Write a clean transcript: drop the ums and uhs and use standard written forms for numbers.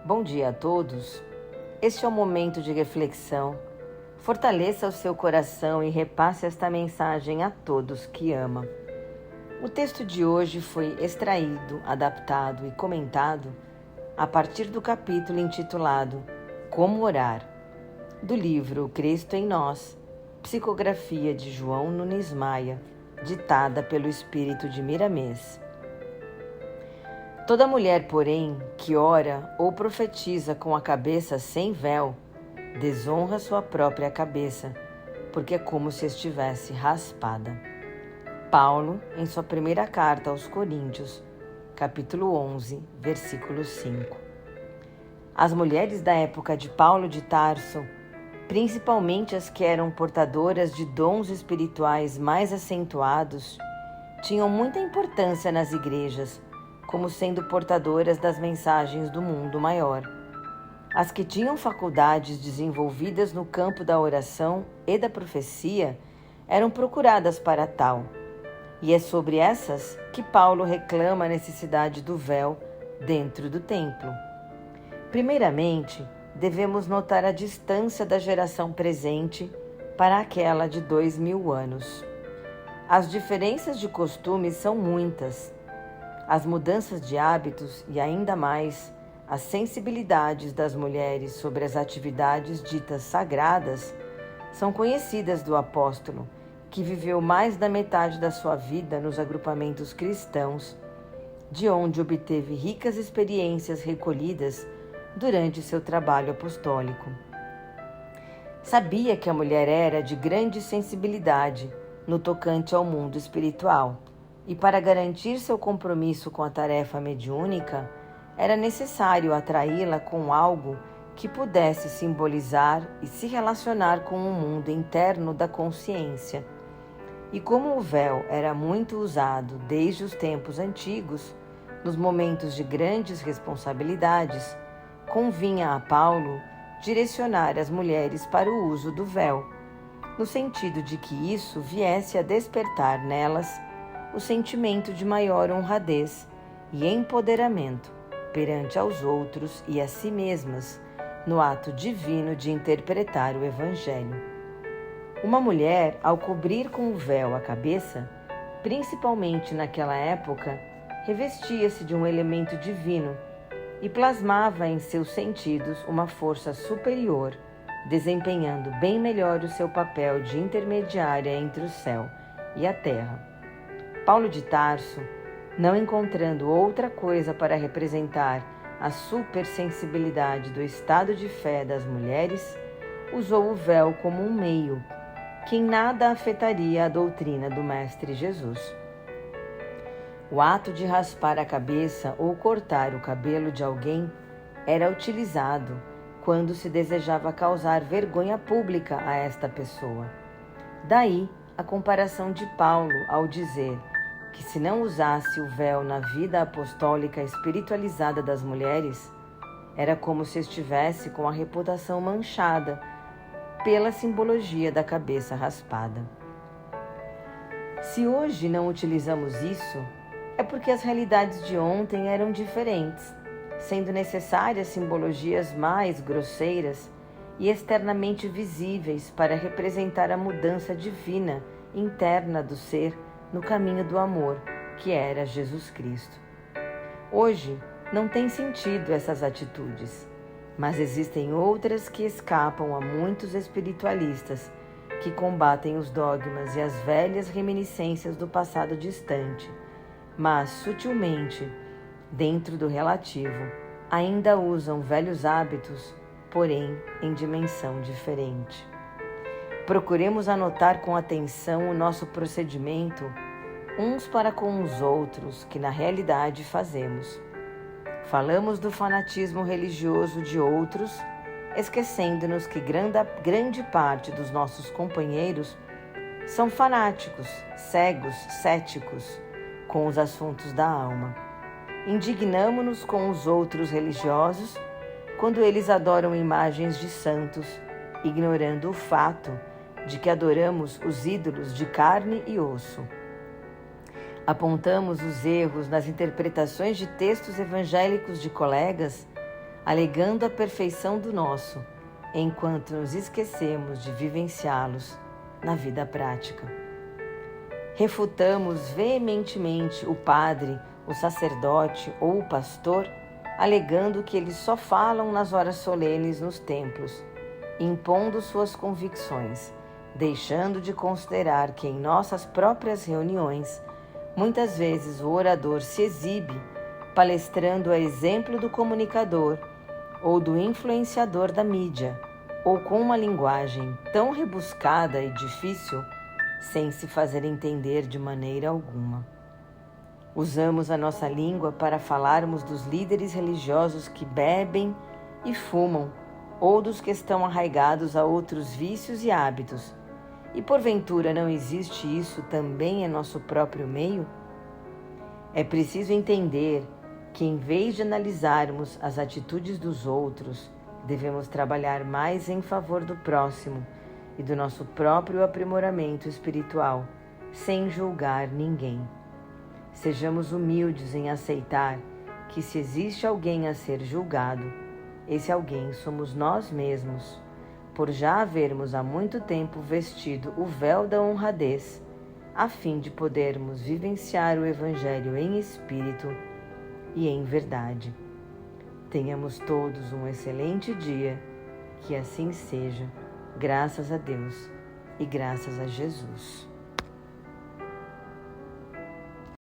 Bom dia a todos. Este é o momento de reflexão. Fortaleça o seu coração e repasse esta mensagem a todos que ama. O texto de hoje foi extraído, adaptado e comentado a partir do capítulo intitulado Como Orar, do livro Cristo em Nós, psicografia de João Nunes Maia, ditada pelo Espírito de Miramês. Toda mulher, porém, que ora ou profetiza com a cabeça sem véu, desonra sua própria cabeça, porque é como se estivesse raspada. Paulo, em sua primeira carta aos Coríntios, capítulo 11, versículo 5. As mulheres da época de Paulo de Tarso, principalmente as que eram portadoras de dons espirituais mais acentuados, tinham muita importância nas igrejas, como sendo portadoras das mensagens do mundo maior. As que tinham faculdades desenvolvidas no campo da oração e da profecia eram procuradas para tal, e é sobre essas que Paulo reclama a necessidade do véu dentro do templo. Primeiramente, devemos notar a distância da geração presente para aquela de 2000 anos. As diferenças de costumes são muitas. As mudanças de hábitos e, ainda mais, as sensibilidades das mulheres sobre as atividades ditas sagradas são conhecidas do apóstolo, que viveu mais da metade da sua vida nos agrupamentos cristãos, de onde obteve ricas experiências recolhidas durante seu trabalho apostólico. Sabia que a mulher era de grande sensibilidade no tocante ao mundo espiritual, e para garantir seu compromisso com a tarefa mediúnica, era necessário atraí-la com algo que pudesse simbolizar e se relacionar com o mundo interno da consciência. E como o véu era muito usado desde os tempos antigos, nos momentos de grandes responsabilidades, convinha a Paulo direcionar as mulheres para o uso do véu, no sentido de que isso viesse a despertar nelas o sentimento de maior honradez e empoderamento perante aos outros e a si mesmas, no ato divino de interpretar o Evangelho. Uma mulher, ao cobrir com o véu a cabeça, principalmente naquela época, revestia-se de um elemento divino e plasmava em seus sentidos uma força superior, desempenhando bem melhor o seu papel de intermediária entre o céu e a terra. Paulo de Tarso, não encontrando outra coisa para representar a supersensibilidade do estado de fé das mulheres, usou o véu como um meio, que em nada afetaria a doutrina do Mestre Jesus. O ato de raspar a cabeça ou cortar o cabelo de alguém era utilizado quando se desejava causar vergonha pública a esta pessoa. Daí a comparação de Paulo ao dizer que se não usasse o véu na vida apostólica espiritualizada das mulheres, era como se estivesse com a reputação manchada pela simbologia da cabeça raspada. Se hoje não utilizamos isso, é porque as realidades de ontem eram diferentes, sendo necessárias simbologias mais grosseiras e externamente visíveis para representar a mudança divina interna do ser no caminho do amor, que era Jesus Cristo. Hoje, não tem sentido essas atitudes, mas existem outras que escapam a muitos espiritualistas que combatem os dogmas e as velhas reminiscências do passado distante, mas sutilmente, dentro do relativo, ainda usam velhos hábitos, porém em dimensão diferente. Procuremos anotar com atenção o nosso procedimento uns para com os outros, que na realidade fazemos. Falamos do fanatismo religioso de outros, esquecendo-nos que grande parte dos nossos companheiros são fanáticos, cegos, céticos com os assuntos da alma. Indignamo-nos com os outros religiosos quando eles adoram imagens de santos, ignorando o fato de que adoramos os ídolos de carne e osso. Apontamos os erros nas interpretações de textos evangélicos de colegas alegando a perfeição do nosso, enquanto nos esquecemos de vivenciá-los na vida prática. Refutamos veementemente o padre, o sacerdote ou o pastor, alegando que eles só falam nas horas solenes nos templos, impondo suas convicções, deixando de considerar que em nossas próprias reuniões, muitas vezes o orador se exibe, palestrando a exemplo do comunicador ou do influenciador da mídia, ou com uma linguagem tão rebuscada e difícil, sem se fazer entender de maneira alguma. Usamos a nossa língua para falarmos dos líderes religiosos que bebem e fumam, ou dos que estão arraigados a outros vícios e hábitos. E porventura não existe isso também em nosso próprio meio? É preciso entender que, em vez de analisarmos as atitudes dos outros, devemos trabalhar mais em favor do próximo e do nosso próprio aprimoramento espiritual, sem julgar ninguém. Sejamos humildes em aceitar que, se existe alguém a ser julgado, esse alguém somos nós mesmos, por já havermos há muito tempo vestido o véu da honradez, a fim de podermos vivenciar o Evangelho em espírito e em verdade. Tenhamos todos um excelente dia, que assim seja, graças a Deus e graças a Jesus.